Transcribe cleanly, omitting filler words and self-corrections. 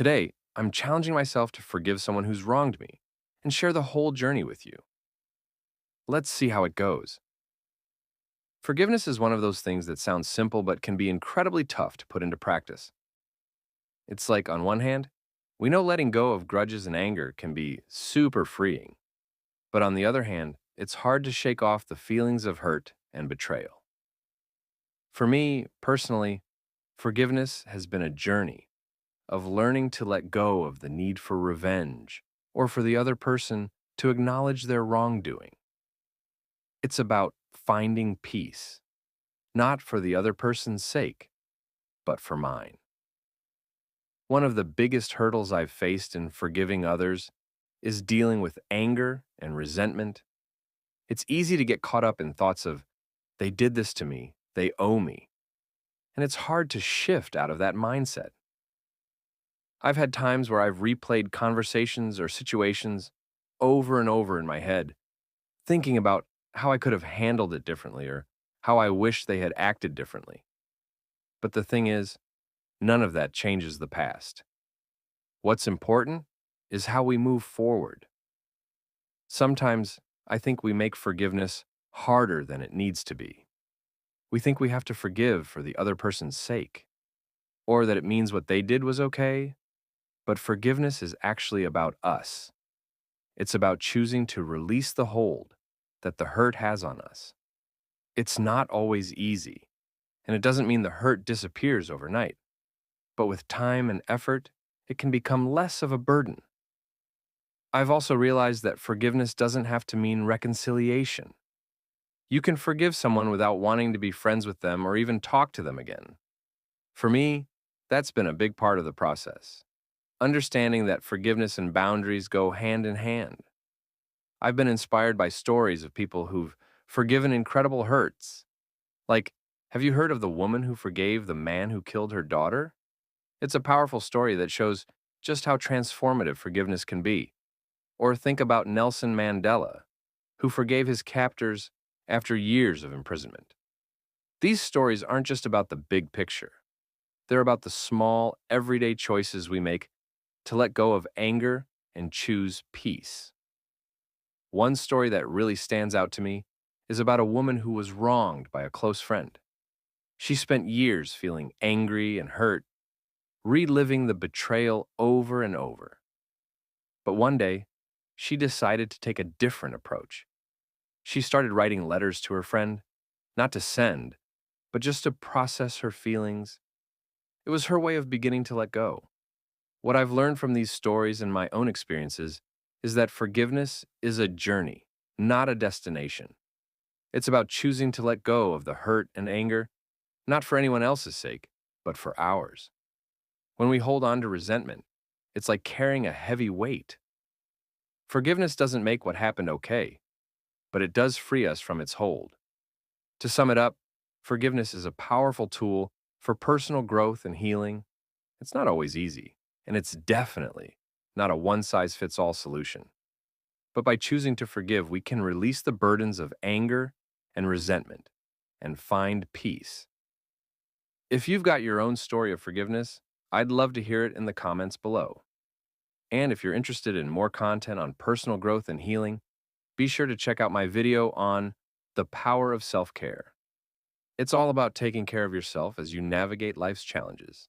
Today, I'm challenging myself to forgive someone who's wronged me and share the whole journey with you. Let's see how it goes. Forgiveness is one of those things that sounds simple but can be incredibly tough to put into practice. It's like, on one hand, we know letting go of grudges and anger can be super freeing, but on the other hand, it's hard to shake off the feelings of hurt and betrayal. For me, personally, forgiveness has been a journey of learning to let go of the need for revenge or for the other person to acknowledge their wrongdoing. It's about finding peace, not for the other person's sake, but for mine. One of the biggest hurdles I've faced in forgiving others is dealing with anger and resentment. It's easy to get caught up in thoughts of, they did this to me, they owe me, and it's hard to shift out of that mindset. I've had times where I've replayed conversations or situations over and over in my head, thinking about how I could have handled it differently or how I wish they had acted differently. But the thing is, none of that changes the past. What's important is how we move forward. Sometimes I think we make forgiveness harder than it needs to be. We think we have to forgive for the other person's sake, or that it means what they did was okay, but forgiveness is actually about us. It's about choosing to release the hold that the hurt has on us. It's not always easy, and it doesn't mean the hurt disappears overnight. But with time and effort, it can become less of a burden. I've also realized that forgiveness doesn't have to mean reconciliation. You can forgive someone without wanting to be friends with them or even talk to them again. For me, that's been a big part of the process. Understanding that forgiveness and boundaries go hand in hand. I've been inspired by stories of people who've forgiven incredible hurts. Like, have you heard of the woman who forgave the man who killed her daughter? It's a powerful story that shows just how transformative forgiveness can be. Or think about Nelson Mandela, who forgave his captors after years of imprisonment. These stories aren't just about the big picture. They're about the small, everyday choices we make to let go of anger and choose peace. One story that really stands out to me is about a woman who was wronged by a close friend. She spent years feeling angry and hurt, reliving the betrayal over and over. But one day, she decided to take a different approach. She started writing letters to her friend, not to send, but just to process her feelings. It was her way of beginning to let go. What I've learned from these stories and my own experiences is that forgiveness is a journey, not a destination. It's about choosing to let go of the hurt and anger, not for anyone else's sake, but for ours. When we hold on to resentment, it's like carrying a heavy weight. Forgiveness doesn't make what happened okay, but it does free us from its hold. To sum it up, forgiveness is a powerful tool for personal growth and healing. It's not always easy, and it's definitely not a one-size-fits-all solution. But by choosing to forgive, we can release the burdens of anger and resentment and find peace. If you've got your own story of forgiveness, I'd love to hear it in the comments below. And if you're interested in more content on personal growth and healing, be sure to check out my video on the power of self-care. It's all about taking care of yourself as you navigate life's challenges.